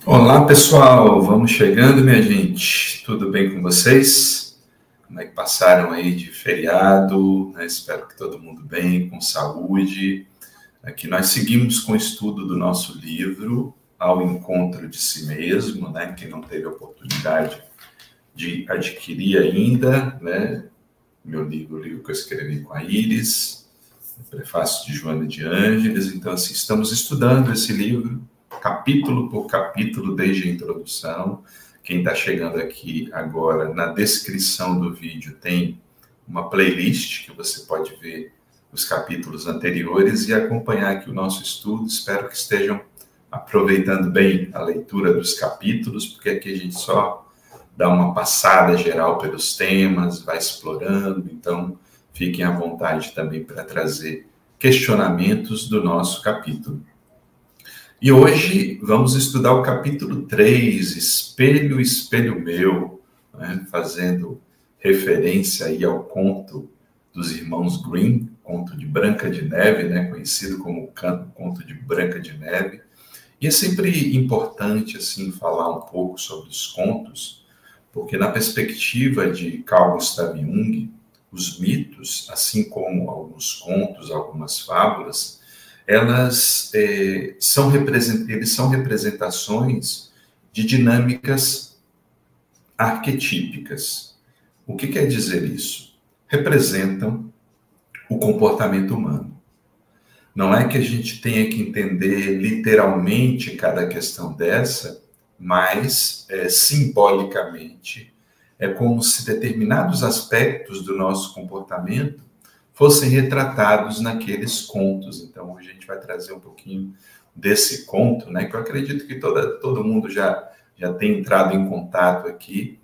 Olá, pessoal, vamos chegando, minha gente. Tudo bem com vocês? Como é que passaram aí de feriado, né? Espero que todo mundo bem, com saúde. Aqui nós seguimos com o estudo do nosso livro, Ao Encontro de Si Mesmo, né? Quem não teve a oportunidade de adquirir ainda, né? Meu livro, o livro que eu escrevi com a Iris, o prefácio de Joana de Ângeles. Então, assim, estamos estudando esse livro, capítulo por capítulo, desde a introdução. Quem está chegando aqui agora, na descrição do vídeo, tem uma playlist que você pode ver os capítulos anteriores e acompanhar aqui o nosso estudo. Espero que estejam aproveitando bem a leitura dos capítulos, porque aqui a gente só dá uma passada geral pelos temas, vai explorando, então fiquem à vontade também para trazer questionamentos do nosso capítulo. E hoje vamos estudar o capítulo 3, Espelho, Espelho Meu, né? Fazendo referência aí ao conto dos irmãos Grimm, conto de Branca de Neve, né? Conhecido como conto de Branca de Neve. E é sempre importante assim falar um pouco sobre os contos, porque na perspectiva de Carl Gustav Jung, os mitos, assim como alguns contos, algumas fábulas, eles são representações de dinâmicas arquetípicas. O que quer dizer isso? Representam o comportamento humano. Não é que a gente tenha que entender literalmente cada questão dessa, mas simbolicamente é como se determinados aspectos do nosso comportamento fossem retratados naqueles contos. Então, hoje a gente vai trazer um pouquinho desse conto, né, que eu acredito que todo mundo já tem entrado em contato aqui,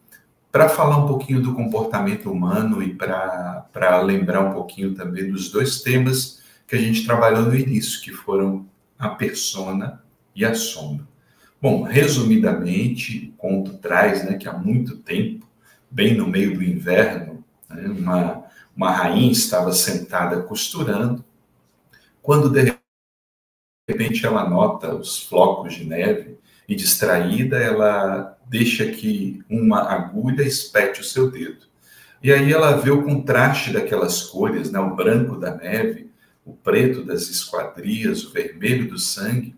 para falar um pouquinho do comportamento humano e para lembrar um pouquinho também dos dois temas que a gente trabalhou no início, que foram a persona e a sombra. Bom, resumidamente, o conto traz, né, que há muito tempo, bem no meio do inverno, né, uma rainha estava sentada costurando, quando de repente ela nota os flocos de neve e, distraída, ela deixa que uma agulha espete o seu dedo. E aí ela vê o contraste daquelas cores, né, o branco da neve, o preto das esquadrias, o vermelho do sangue,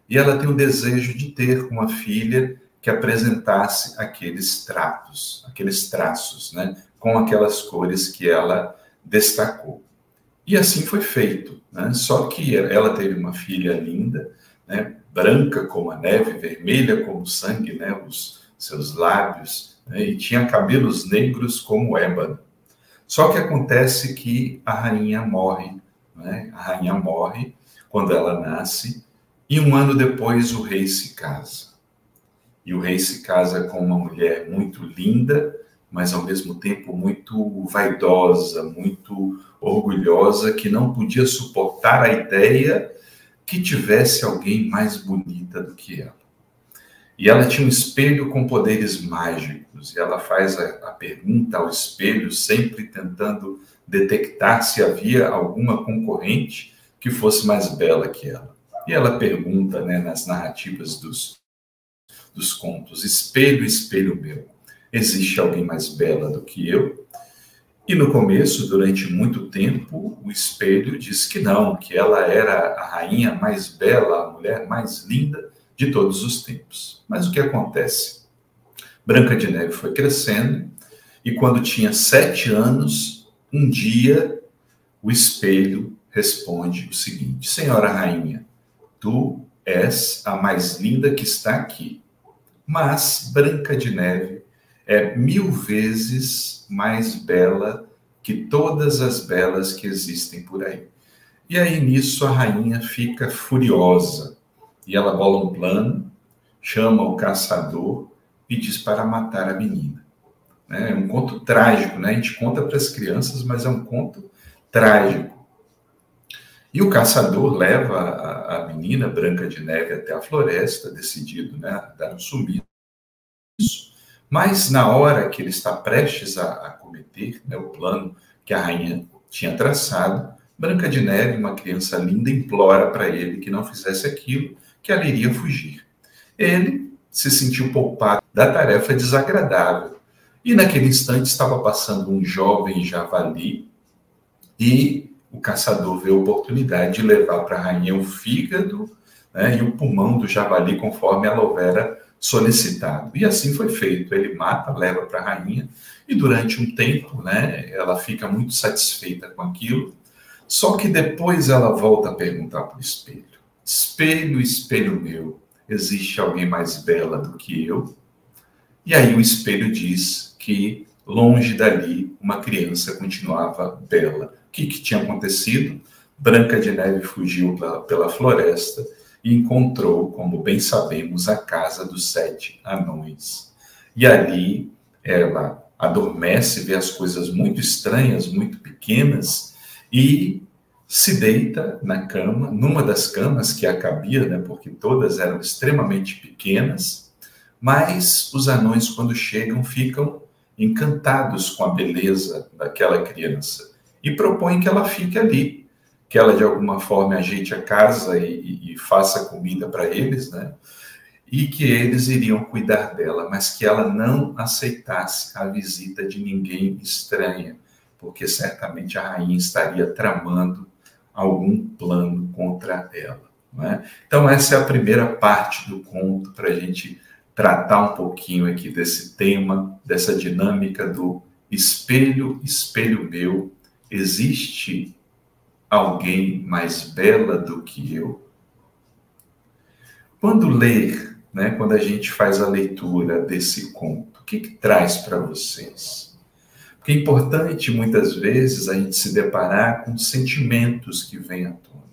e ela tem o desejo de ter uma filha que apresentasse aqueles traços, né, com aquelas cores que ela destacou. E assim foi feito, né? Só que ela teve uma filha linda, né, branca como a neve, vermelha como o sangue, né, os seus lábios, né, e tinha cabelos negros como o ébano. Só que acontece que a rainha morre, né? A rainha morre quando ela nasce, e um ano depois o rei se casa. E o rei se casa com uma mulher muito linda, mas ao mesmo tempo muito vaidosa, muito orgulhosa, que não podia suportar a ideia que tivesse alguém mais bonita do que ela. E ela tinha um espelho com poderes mágicos, e ela faz a pergunta ao espelho, sempre tentando detectar se havia alguma concorrente que fosse mais bela que ela. E ela pergunta, né, nas narrativas dos contos: espelho, espelho meu, existe alguém mais bela do que eu? E no começo, durante muito tempo, o espelho diz que não, que ela era a rainha mais bela, a mulher mais linda de todos os tempos. Mas o que acontece? Branca de Neve foi crescendo, e quando tinha 7 anos, um dia, o espelho responde o seguinte: Senhora rainha, tu és a mais linda que está aqui, mas Branca de Neve é 1000 vezes mais bela que todas as belas que existem por aí. E aí, nisso, a rainha fica furiosa, e ela bola um plano, chama o caçador e diz para matar a menina. É um conto trágico, né? A gente conta para as crianças, mas é um conto trágico. E o caçador leva a menina Branca de Neve até a floresta, decidido, né, a dar um sumiço. Mas na hora que ele está prestes a cometer, né, o plano que a rainha tinha traçado, Branca de Neve, uma criança linda, implora para ele que não fizesse aquilo, que ela iria fugir. Ele se sentiu poupado da tarefa desagradável. E naquele instante estava passando um jovem javali e o caçador vê a oportunidade de levar para a rainha o fígado, né, e o pulmão do javali, conforme ela houvera solicitado. E assim foi feito. Ele mata, leva para a rainha, e durante um tempo, né, ela fica muito satisfeita com aquilo. Só que depois ela volta a perguntar para o espelho: espelho, espelho meu, existe alguém mais bela do que eu? E aí o espelho diz que, longe dali, uma criança continuava bela. O que tinha acontecido? Branca de Neve fugiu pela floresta e encontrou, como bem sabemos, a casa dos 7 anões. E ali ela adormece, vê as coisas muito estranhas, muito pequenas, e se deita na cama, numa das camas que a cabia, né, porque todas eram extremamente pequenas, mas os anões, quando chegam, ficam encantados com a beleza daquela criança e propõem que ela fique ali, que ela de alguma forma ajeite a casa e faça comida para eles, né? E que eles iriam cuidar dela, mas que ela não aceitasse a visita de ninguém estranha, porque certamente a rainha estaria tramando algum plano contra ela, não é? Então essa é a primeira parte do conto, para a gente tratar um pouquinho aqui desse tema, dessa dinâmica do espelho, espelho meu, existe alguém mais bela do que eu? Quando ler, né, quando a gente faz a leitura desse conto, o que traz para vocês? Porque é importante, muitas vezes, a gente se deparar com sentimentos que vêm à tona,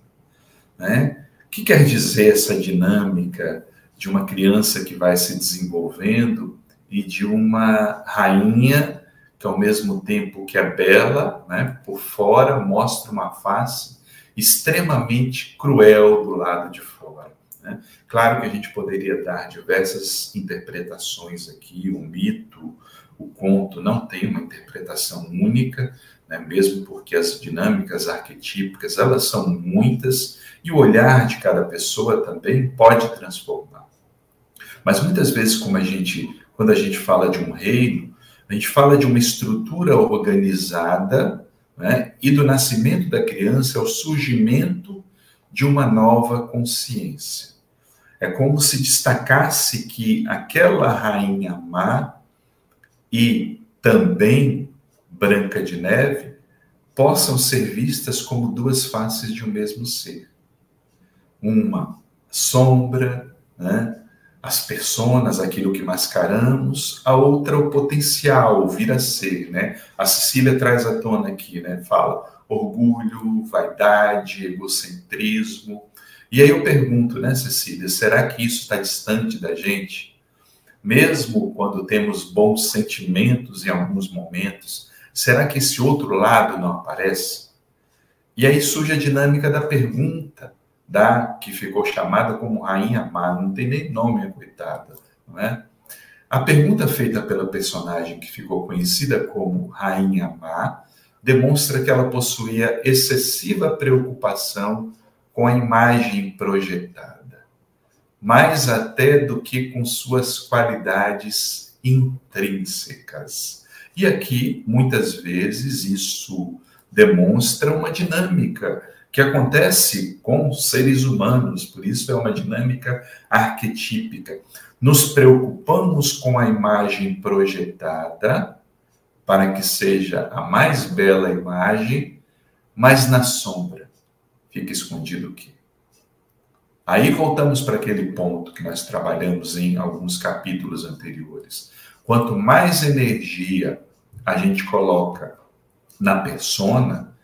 né? O que quer dizer essa dinâmica de uma criança que vai se desenvolvendo e de uma rainha que, ao mesmo tempo que é bela, né, por fora, mostra uma face extremamente cruel do lado de fora, né? Claro que a gente poderia dar diversas interpretações aqui, o mito, o conto não tem uma interpretação única, né, mesmo porque as dinâmicas arquetípicas, elas são muitas, e o olhar de cada pessoa também pode transformar. Mas muitas vezes, quando a gente fala de um reino, a gente fala de uma estrutura organizada, né, e do nascimento da criança ao surgimento de uma nova consciência. É como se destacasse que aquela rainha má e também Branca de Neve possam ser vistas como duas faces de um mesmo ser. Uma sombra, né? As personas, aquilo que mascaramos, a outra o potencial, o vir a ser, né? A Cecília traz à tona aqui, né? Fala orgulho, vaidade, egocentrismo. E aí eu pergunto, né, Cecília, será que isso está distante da gente? Mesmo quando temos bons sentimentos em alguns momentos, será que esse outro lado não aparece? E aí surge a dinâmica da pergunta, que ficou chamada como Rainha Má, não tem nem nome, a coitada, não é? A pergunta feita pela personagem que ficou conhecida como Rainha Má demonstra que ela possuía excessiva preocupação com a imagem projetada, mais até do que com suas qualidades intrínsecas. E aqui, muitas vezes, isso demonstra uma dinâmica que acontece com seres humanos, por isso é uma dinâmica arquetípica. Nos preocupamos com a imagem projetada para que seja a mais bela imagem, mas na sombra fica escondido o quê? Aí voltamos para aquele ponto que nós trabalhamos em alguns capítulos anteriores. Quanto mais energia a gente coloca na persona,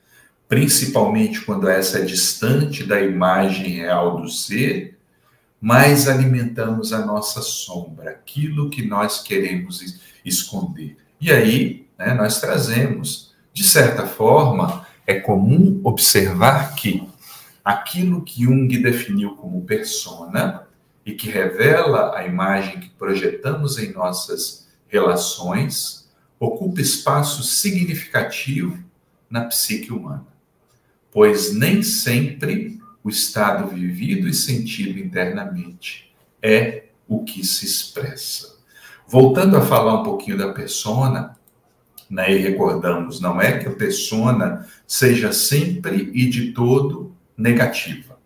principalmente quando essa é distante da imagem real do ser, mais alimentamos a nossa sombra, aquilo que nós queremos esconder. E aí, né, nós trazemos, de certa forma, é comum observar que aquilo que Jung definiu como persona e que revela a imagem que projetamos em nossas relações, ocupa espaço significativo na psique humana, pois nem sempre o estado vivido e sentido internamente é o que se expressa. Voltando a falar um pouquinho da persona, né, e recordamos, não é que a persona seja sempre e de todo negativa.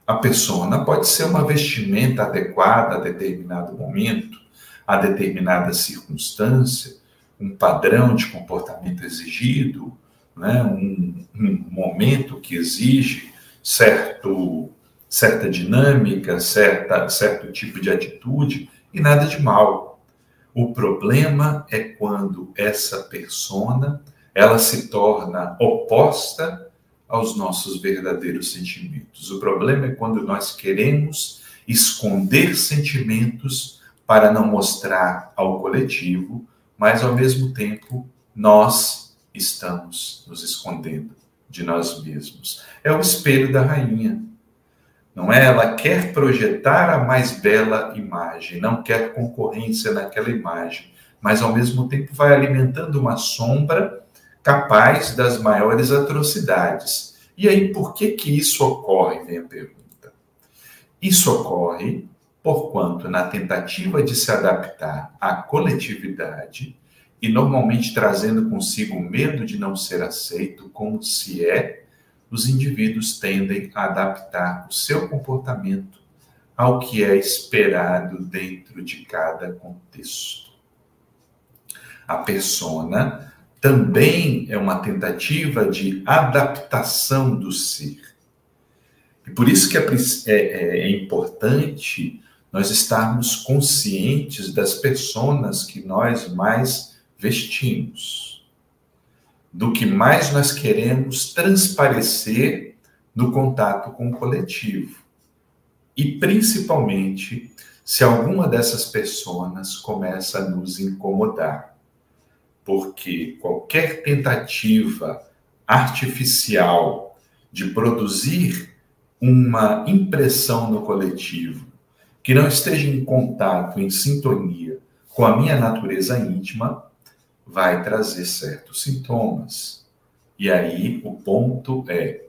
A persona pode ser uma vestimenta adequada a determinado momento, a determinada circunstância, um padrão de comportamento exigido, né, um momento que exige certa dinâmica, certo tipo de atitude, e nada de mal. O problema é quando essa persona ela se torna oposta aos nossos verdadeiros sentimentos. O problema é quando nós queremos esconder sentimentos para não mostrar ao coletivo, mas ao mesmo tempo nós estamos nos escondendo de nós mesmos. É o espelho da rainha. Não é? Ela quer projetar a mais bela imagem, não quer concorrência naquela imagem, mas ao mesmo tempo vai alimentando uma sombra capaz das maiores atrocidades. E aí, por que isso ocorre? Vem a pergunta. Isso ocorre porquanto, na tentativa de se adaptar à coletividade, e normalmente trazendo consigo o medo de não ser aceito como se é, os indivíduos tendem a adaptar o seu comportamento ao que é esperado dentro de cada contexto. A persona também é uma tentativa de adaptação do ser. E por isso que é importante nós estarmos conscientes das personas que nós mais vestimos, do que mais nós queremos transparecer no contato com o coletivo. E principalmente se alguma dessas personas começa a nos incomodar. Porque qualquer tentativa artificial de produzir uma impressão no coletivo que não esteja em contato, em sintonia com a minha natureza íntima, vai trazer certos sintomas. E aí o ponto é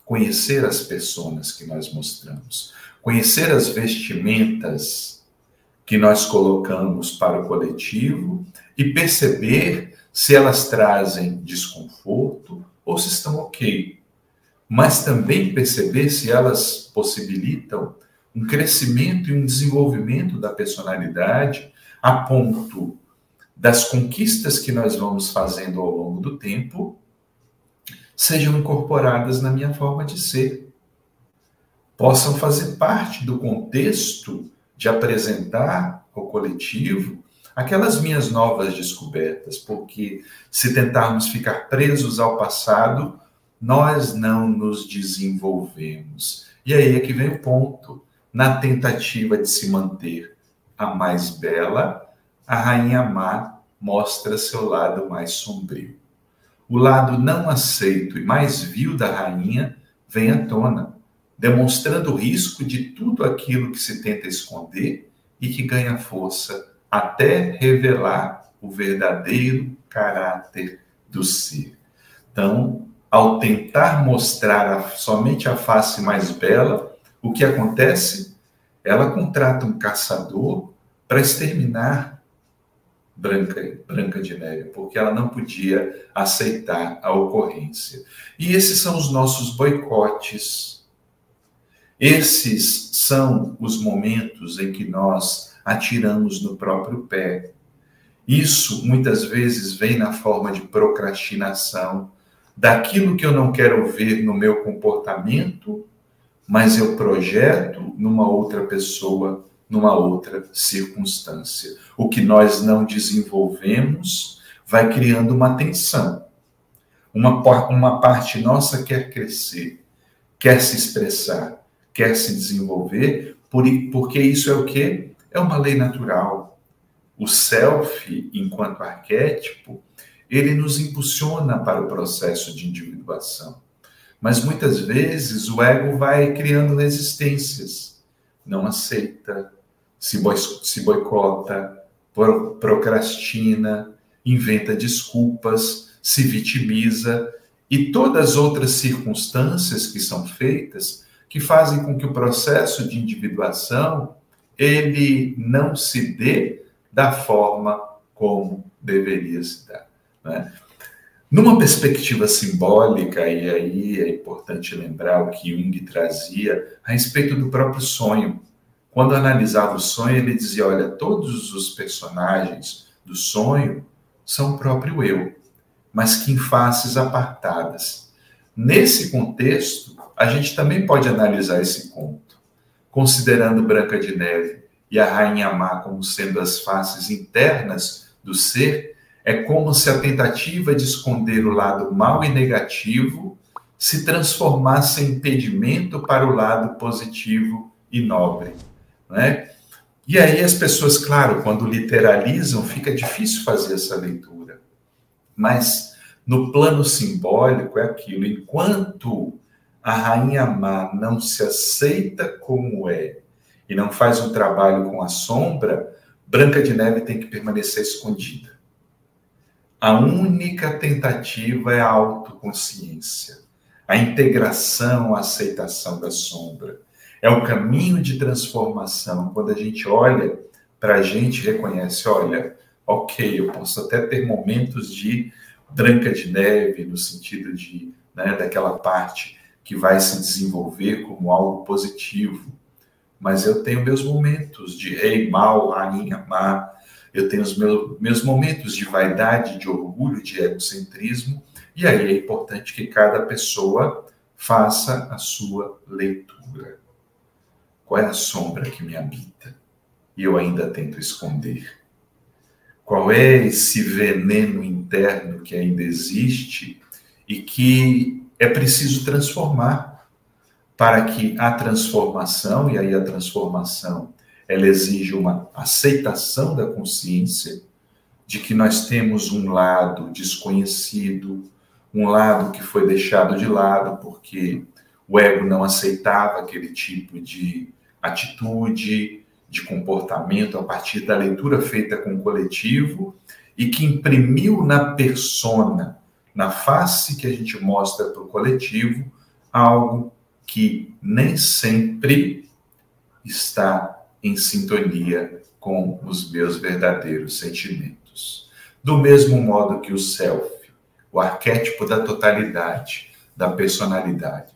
conhecer as pessoas que nós mostramos, conhecer as vestimentas que nós colocamos para o coletivo e perceber se elas trazem desconforto ou se estão ok. Mas também perceber se elas possibilitam um crescimento e um desenvolvimento da personalidade a ponto das conquistas que nós vamos fazendo ao longo do tempo sejam incorporadas na minha forma de ser. Possam fazer parte do contexto de apresentar ao coletivo aquelas minhas novas descobertas, porque se tentarmos ficar presos ao passado, nós não nos desenvolvemos. E aí é que vem o ponto. Na tentativa de se manter a mais bela, a rainha má mostra seu lado mais sombrio. O lado não aceito e mais vil da rainha vem à tona, demonstrando o risco de tudo aquilo que se tenta esconder e que ganha força até revelar o verdadeiro caráter do ser. Então, ao tentar mostrar somente a face mais bela, o que acontece? Ela contrata um caçador para exterminar Branca de Neve, porque ela não podia aceitar a ocorrência. E esses são os nossos boicotes. Esses são os momentos em que nós atiramos no próprio pé. Isso, muitas vezes, vem na forma de procrastinação, daquilo que eu não quero ver no meu comportamento, mas eu projeto numa outra pessoa, numa outra circunstância. O que nós não desenvolvemos vai criando uma tensão. Uma parte nossa quer crescer, quer se expressar, quer se desenvolver, porque isso é o quê? É uma lei natural. O self, enquanto arquétipo, ele nos impulsiona para o processo de individuação. Mas muitas vezes o ego vai criando resistências, não aceita, se boicota, procrastina, inventa desculpas, se vitimiza e todas as outras circunstâncias que são feitas que fazem com que o processo de individuação ele não se dê da forma como deveria se dar, né? Numa perspectiva simbólica, e aí é importante lembrar o que Jung trazia a respeito do próprio sonho. Quando analisava o sonho, ele dizia, olha, todos os personagens do sonho são o próprio eu, mas que em faces apartadas. Nesse contexto, a gente também pode analisar esse conto, considerando Branca de Neve e a Rainha Má como sendo as faces internas do ser. É como se a tentativa de esconder o lado mau e negativo se transformasse em impedimento para o lado positivo e nobre, né? E aí as pessoas, claro, quando literalizam, fica difícil fazer essa leitura. Mas no plano simbólico é aquilo, enquanto a Rainha Má não se aceita como é e não faz um trabalho com a sombra, Branca de Neve tem que permanecer escondida. A única tentativa é a autoconsciência, a integração, a aceitação da sombra. É o caminho de transformação. Quando a gente olha para a gente, reconhece, olha, ok, eu posso até ter momentos de Branca de Neve, no sentido de, né, daquela parte que vai se desenvolver como algo positivo, mas eu tenho meus momentos de rei mau, rainha má, eu tenho os meus momentos de vaidade, de orgulho, de egocentrismo, e aí é importante que cada pessoa faça a sua leitura. Qual é a sombra que me habita e eu ainda tento esconder? Qual é esse veneno interno que ainda existe e que é preciso transformar para que a transformação, e aí a transformação ela exige uma aceitação da consciência de que nós temos um lado desconhecido, um lado que foi deixado de lado porque o ego não aceitava aquele tipo de atitude, de comportamento a partir da leitura feita com o coletivo e que imprimiu na persona, na face que a gente mostra para o coletivo, algo que nem sempre está em sintonia com os meus verdadeiros sentimentos. Do mesmo modo que o self, o arquétipo da totalidade, da personalidade,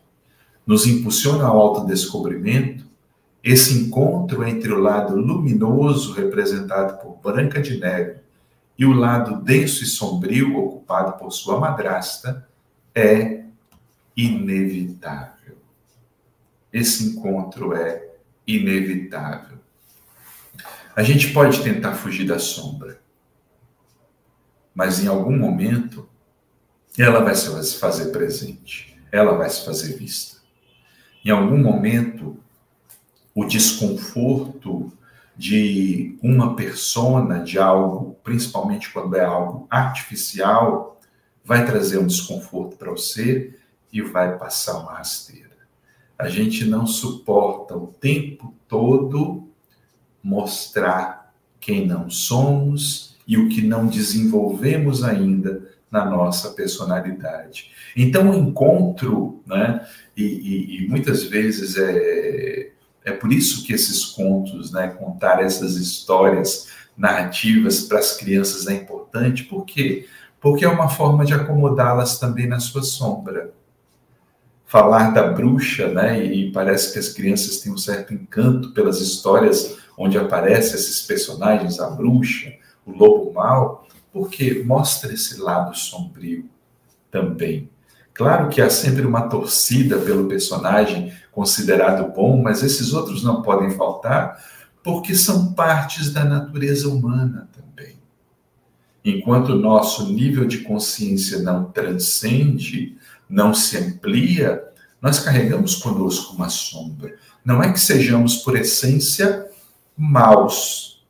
nos impulsiona ao autodescobrimento, esse encontro entre o lado luminoso, representado por Branca de Neve, e o lado denso e sombrio, ocupado por sua madrasta, é inevitável. Esse encontro é inevitável. A gente pode tentar fugir da sombra, mas em algum momento ela vai se fazer presente, ela vai se fazer vista. Em algum momento, o desconforto de uma persona, de algo, principalmente quando é algo artificial, vai trazer um desconforto para o ser e vai passar uma rasteira. A gente não suporta o tempo todo mostrar quem não somos e o que não desenvolvemos ainda na nossa personalidade. Então, o encontro, né, e muitas vezes é por isso que esses contos, né, contar essas histórias narrativas para as crianças é importante. Por quê? Porque é uma forma de acomodá-las também na sua sombra. Falar da bruxa, né, e parece que as crianças têm um certo encanto pelas histórias onde aparecem esses personagens, a bruxa, o lobo mau, porque mostra esse lado sombrio também. Claro que há sempre uma torcida pelo personagem considerado bom, mas esses outros não podem faltar, porque são partes da natureza humana também. Enquanto o nosso nível de consciência não transcende, não se amplia, nós carregamos conosco uma sombra. Não é que sejamos, por essência, maus,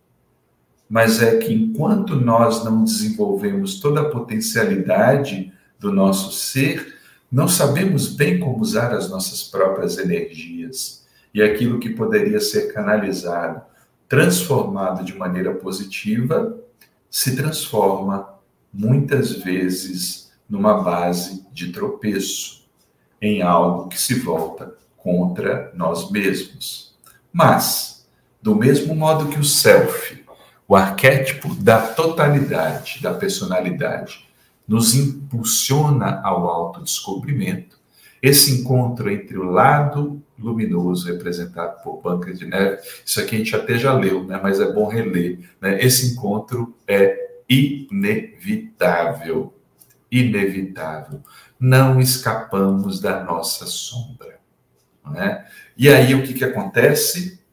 mas é que enquanto nós não desenvolvemos toda a potencialidade do nosso ser, não sabemos bem como usar as nossas próprias energias. E aquilo que poderia ser canalizado, transformado de maneira positiva, se transforma muitas vezes numa base de tropeço, em algo que se volta contra nós mesmos. Mas Do mesmo modo que o self, o arquétipo da totalidade, da personalidade, nos impulsiona ao autodescobrimento, esse encontro entre o lado luminoso, representado por Branca de Neve, isso aqui a gente até já leu, né? Mas é bom reler, né? Esse encontro é inevitável. Inevitável. Não escapamos da nossa sombra. Não é? E aí o que acontece?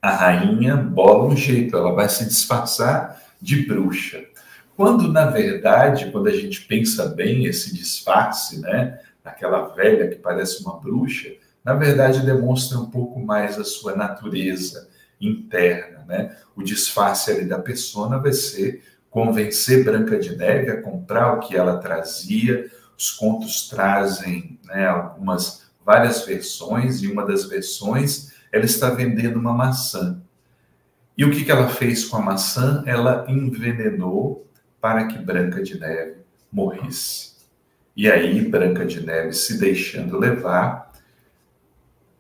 A rainha bola um jeito, ela vai se disfarçar de bruxa. Quando, na verdade, quando a gente pensa bem esse disfarce, né, daquela velha que parece uma bruxa, na verdade demonstra um pouco mais a sua natureza interna, né? O disfarce ali da persona vai ser convencer Branca de Neve a comprar o que ela trazia. Os contos trazem, né, várias versões, e uma das versões ela está vendendo uma maçã. E o que ela fez com a maçã? Ela envenenou para que Branca de Neve morresse. E aí, Branca de Neve, se deixando levar,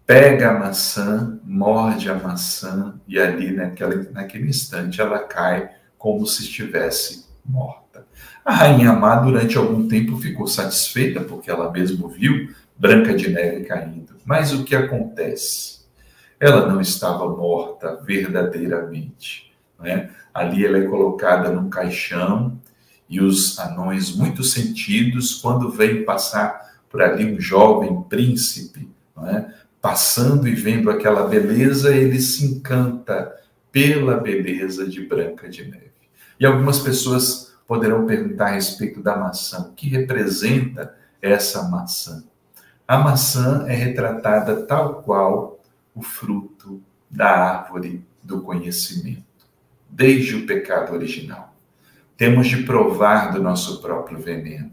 pega a maçã, morde a maçã, e ali, naquele instante, ela cai como se estivesse morta. A Rainha Má, durante algum tempo, ficou satisfeita, porque ela mesma viu Branca de Neve caindo. Mas o que acontece? Ela não estava morta verdadeiramente, né? Ali ela é colocada num caixão, e os anões, muito sentidos, quando vem passar por ali um jovem príncipe, não é? Passando e vendo aquela beleza, ele se encanta pela beleza de Branca de Neve. E algumas pessoas poderão perguntar a respeito da maçã. O que representa essa maçã? A maçã é retratada tal qual o fruto da árvore do conhecimento, desde o pecado original. Temos de provar do nosso próprio veneno,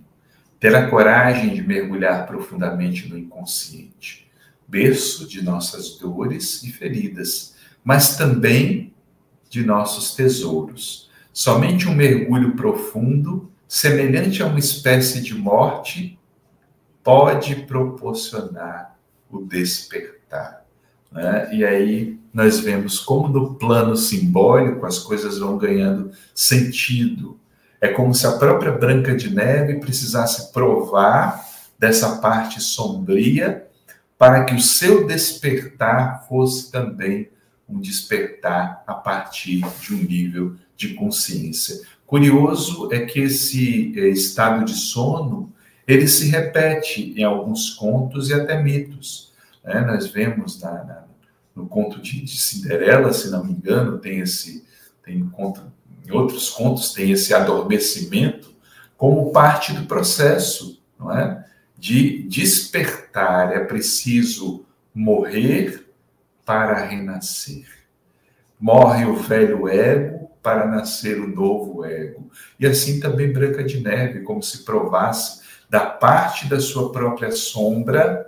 ter a coragem de mergulhar profundamente no inconsciente, berço de nossas dores e feridas, mas também de nossos tesouros. Somente um mergulho profundo, semelhante a uma espécie de morte, pode proporcionar o despertar. Né? E aí nós vemos como no plano simbólico as coisas vão ganhando sentido. É como se a própria Branca de Neve precisasse provar dessa parte sombria para que o seu despertar fosse também um despertar a partir de um nível de consciência. Curioso é que esse estado de sono, ele se repete em alguns contos e até mitos. Né? Nós vemos no conto de Cinderela, se não me engano, tem conto, em outros contos tem esse adormecimento como parte do processo, não é? De despertar. É preciso morrer para renascer. Morre o velho ego para nascer o novo ego. E assim também Branca de Neve, como se provasse da parte da sua própria sombra,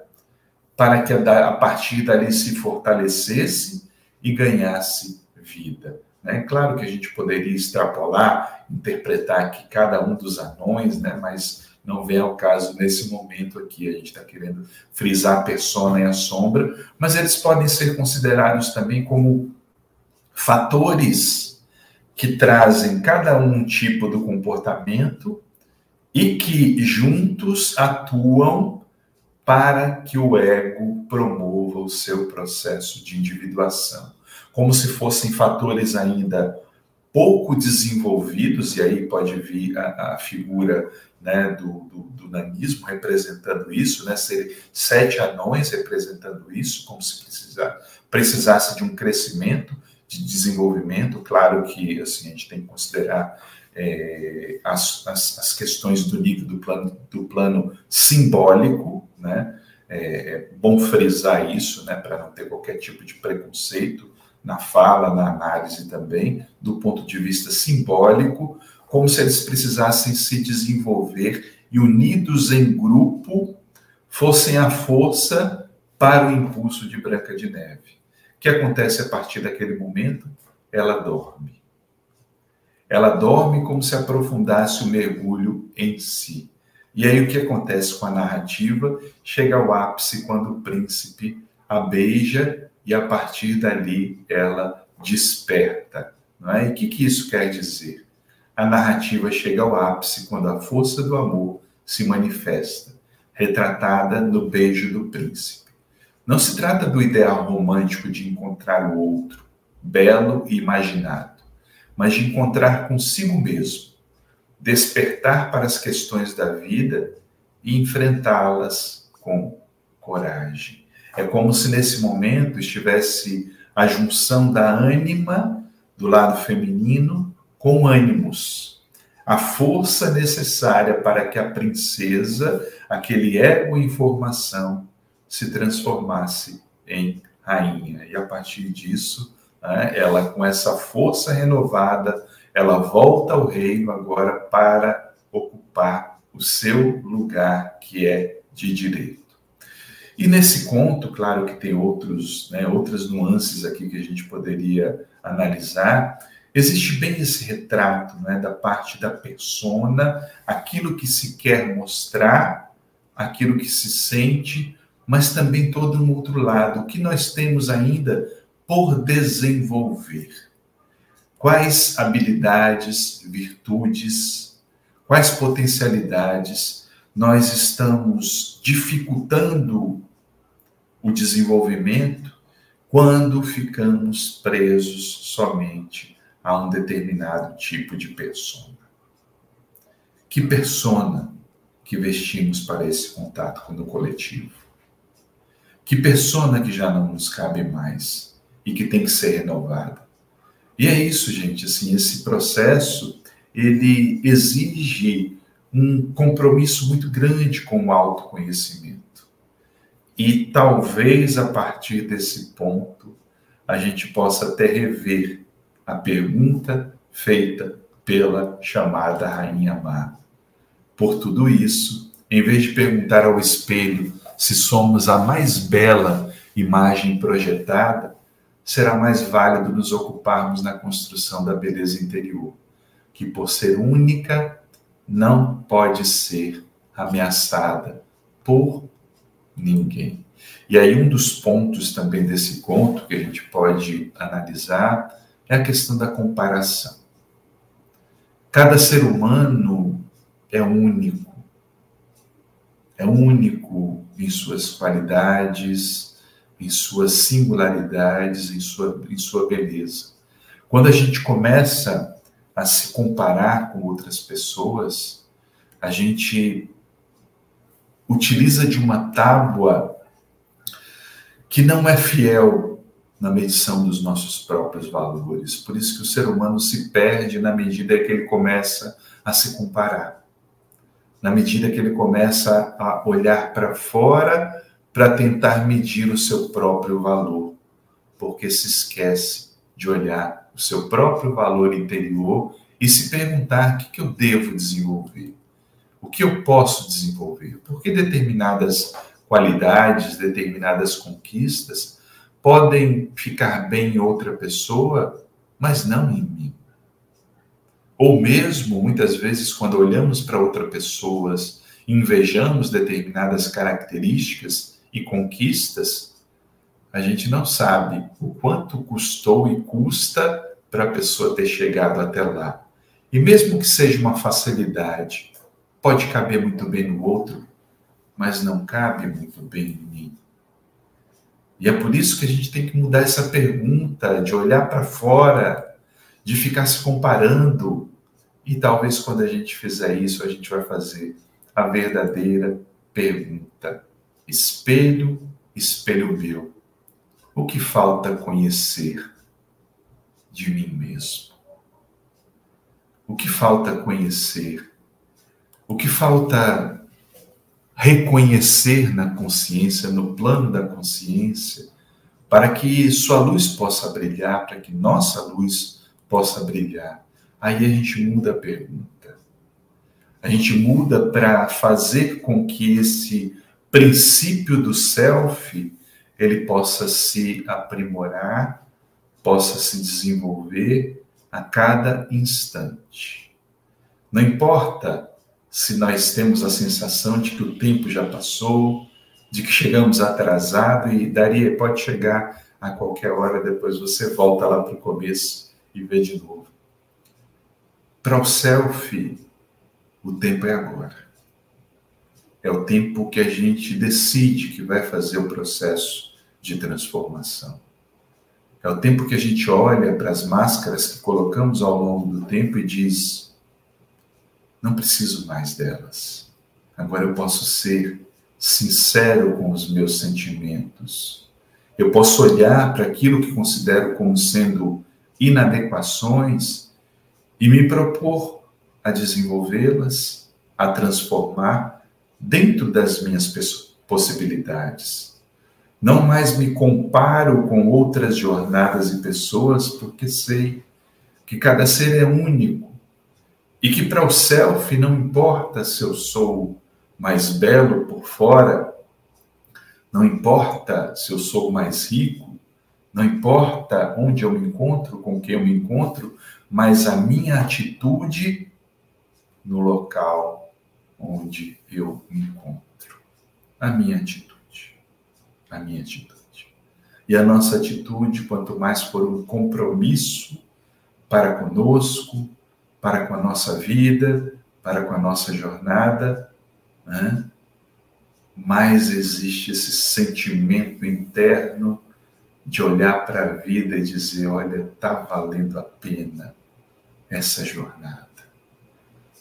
para que a partir dali se fortalecesse e ganhasse vida. É claro que a gente poderia extrapolar, interpretar aqui cada um dos anões, né? Mas não vem ao caso nesse momento aqui. A gente está querendo frisar a persona e a sombra, mas eles podem ser considerados também como fatores que trazem cada um tipo do comportamento e que juntos atuam para que o ego promova o seu processo de individuação. Como se fossem fatores ainda pouco desenvolvidos, e aí pode vir a figura, né, do nanismo representando isso, né, serem 7 anões representando isso, como se precisasse de um crescimento, de desenvolvimento. Claro que assim, a gente tem que considerar as questões do nível do plano simbólico, né? É bom frisar isso, né, para não ter qualquer tipo de preconceito na fala, na análise também, do ponto de vista simbólico, como se eles precisassem se desenvolver e, unidos em grupo, fossem a força para o impulso de Branca de Neve. O que acontece a partir daquele momento? Ela dorme. Ela dorme como se aprofundasse o mergulho em si. E aí o que acontece com a narrativa? Chega ao ápice quando o príncipe a beija e a partir dali ela desperta. Não é? E o que isso quer dizer? A narrativa chega ao ápice quando a força do amor se manifesta, retratada no beijo do príncipe. Não se trata do ideal romântico de encontrar o outro, belo e imaginado, mas de encontrar consigo mesmo, despertar para as questões da vida e enfrentá-las com coragem. É como se nesse momento estivesse a junção da ânima, do lado feminino, com ânimos. A força necessária para que a princesa, aquele ego em formação, se transformasse em rainha. E a partir disso, ela, com essa força renovada, ela volta ao reino agora para ocupar o seu lugar, que é de direito. E nesse conto, claro que tem outras nuances aqui que a gente poderia analisar, existe bem esse retrato, da parte da persona, aquilo que se quer mostrar, aquilo que se sente, mas também todo um outro lado, o que nós temos ainda por desenvolver. Quais habilidades, virtudes, quais potencialidades nós estamos dificultando o desenvolvimento quando ficamos presos somente a um determinado tipo de persona. Que persona que vestimos para esse contato com o coletivo? Que persona que já não nos cabe mais e que tem que ser renovada? E é isso, gente, assim, esse processo, ele exige um compromisso muito grande com o autoconhecimento. E talvez a partir desse ponto a gente possa até rever a pergunta feita pela chamada Rainha Má. Por tudo isso, em vez de perguntar ao espelho se somos a mais bela imagem projetada, será mais válido nos ocuparmos na construção da beleza interior, que por ser única não pode ser ameaçada por ninguém. E aí um dos pontos também desse conto que a gente pode analisar é a questão da comparação. Cada ser humano é único em suas qualidades, em suas singularidades, em sua beleza. Quando a gente começa a se comparar com outras pessoas, a gente utiliza de uma tábua que não é fiel na medição dos nossos próprios valores. Por isso que o ser humano se perde na medida que ele começa a se comparar. Na medida que ele começa a olhar para fora para tentar medir o seu próprio valor, porque se esquece de olhar o seu próprio valor interior e se perguntar o que eu devo desenvolver, o que eu posso desenvolver, porque determinadas qualidades, determinadas conquistas podem ficar bem em outra pessoa, mas não em mim. Ou mesmo, muitas vezes, quando olhamos para outras pessoas, invejamos determinadas características e conquistas, a gente não sabe o quanto custou e custa para a pessoa ter chegado até lá. E mesmo que seja uma facilidade, pode caber muito bem no outro, mas não cabe muito bem em mim. E é por isso que a gente tem que mudar essa pergunta, de olhar para fora, de ficar se comparando. E talvez quando a gente fizer isso, a gente vai fazer a verdadeira pergunta. Espelho, espelho meu, o que falta conhecer de mim mesmo? O que falta conhecer? O que falta reconhecer na consciência, no plano da consciência, para que sua luz possa brilhar, para que nossa luz possa brilhar? Aí a gente muda a pergunta. A gente muda para fazer com que esse princípio do self, ele possa se aprimorar, possa se desenvolver a cada instante. Não importa se nós temos a sensação de que o tempo já passou, de que chegamos atrasados, e pode chegar a qualquer hora depois você volta lá para o começo e vê de novo. Para o selfie, o tempo é agora. É o tempo que a gente decide que vai fazer o processo de transformação. É o tempo que a gente olha para as máscaras que colocamos ao longo do tempo e diz: não preciso mais delas. Agora eu posso ser sincero com os meus sentimentos. Eu posso olhar para aquilo que considero como sendo inadequações e me propor a desenvolvê-las, a transformar dentro das minhas possibilidades. Não mais me comparo com outras jornadas e pessoas, porque sei que cada ser é único e que para o selfie não importa se eu sou mais belo por fora, não importa se eu sou mais rico, não importa onde eu me encontro, com quem eu me encontro, mas a minha atitude no local onde eu me encontro. A minha atitude. A minha atitude. E a nossa atitude, quanto mais for um compromisso para conosco, para com a nossa vida, para com a nossa jornada, né? Mais existe esse sentimento interno de olhar para a vida e dizer: olha, está valendo a pena essa jornada.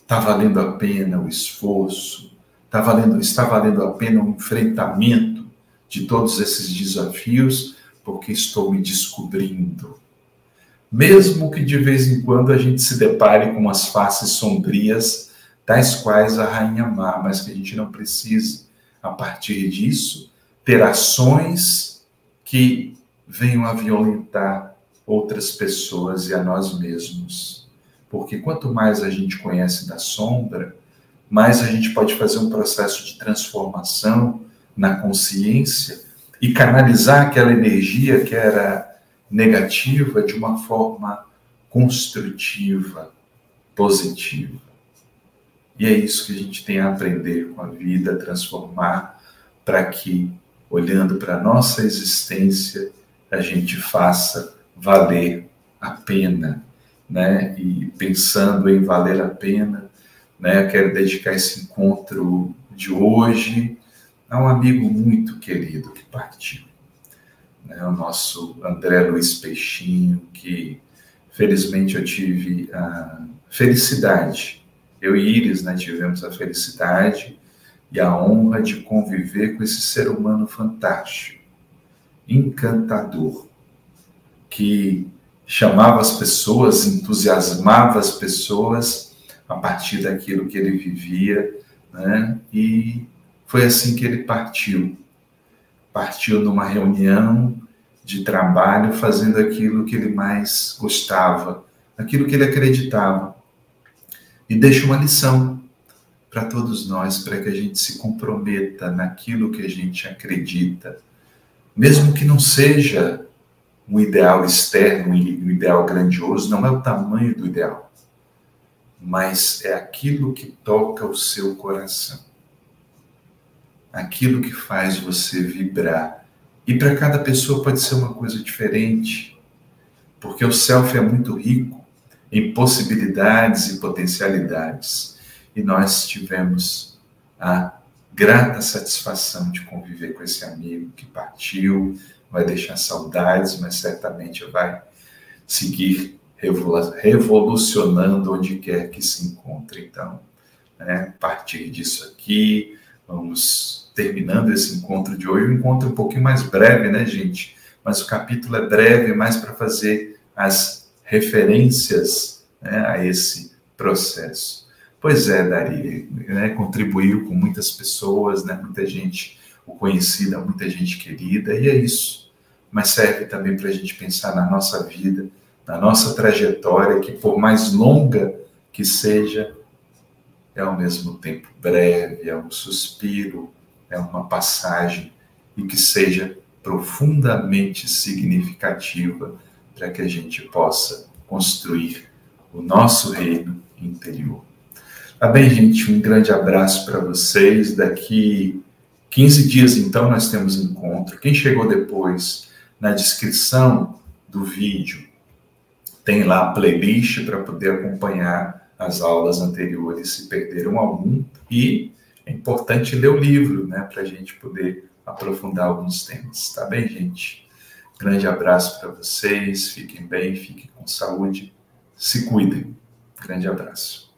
Está valendo a pena o esforço, está valendo a pena o enfrentamento de todos esses desafios, porque estou me descobrindo. Mesmo que de vez em quando a gente se depare com umas faces sombrias, tais quais a Rainha Má, mas que a gente não precisa, a partir disso, ter ações que venham a violentar outras pessoas e a nós mesmos. Porque quanto mais a gente conhece da sombra, mais a gente pode fazer um processo de transformação na consciência e canalizar aquela energia que era negativa de uma forma construtiva, positiva. E é isso que a gente tem a aprender com a vida, a transformar, para que, olhando para a nossa existência, a gente faça valer a pena, né? E pensando em valer a pena, né? Eu quero dedicar esse encontro de hoje a um amigo muito querido que partiu, né? O nosso André Luiz Peixinho, que felizmente eu tive a felicidade, eu e Iris, né, tivemos a felicidade e a honra de conviver com esse ser humano fantástico, encantador, que chamava as pessoas, entusiasmava as pessoas a partir daquilo que ele vivia, né? E foi assim que ele partiu. Partiu numa reunião de trabalho, fazendo aquilo que ele mais gostava, aquilo que ele acreditava. E deixa uma lição para todos nós, para que a gente se comprometa naquilo que a gente acredita, mesmo que não seja um ideal externo, um ideal grandioso, não é o tamanho do ideal, mas é aquilo que toca o seu coração, aquilo que faz você vibrar. E para cada pessoa pode ser uma coisa diferente, porque o self é muito rico em possibilidades e potencialidades. E nós tivemos a grata satisfação de conviver com esse amigo que partiu, vai deixar saudades, mas certamente vai seguir revolucionando onde quer que se encontre. Então, né, a partir disso aqui, vamos terminando esse encontro de hoje, um encontro um pouquinho mais breve, né, gente? Mas o capítulo é breve, mais para fazer as referências, né, a esse processo. Pois é, Dari, né, contribuiu com muitas pessoas, né, muita gente o conhecida, muita gente querida, e é isso. Mas serve também para a gente pensar na nossa vida, na nossa trajetória, que por mais longa que seja, é ao mesmo tempo breve, é um suspiro, é uma passagem, e que seja profundamente significativa para que a gente possa construir o nosso reino interior. Tá bem, gente? Um grande abraço para vocês. Daqui 15 dias, então, nós temos encontro. Quem chegou depois, na descrição do vídeo tem lá a playlist para poder acompanhar as aulas anteriores se perderam algum. E é importante ler o livro, né, para a gente poder aprofundar alguns temas. Tá bem, gente? Grande abraço para vocês. Fiquem bem, fiquem com saúde. Se cuidem. Grande abraço.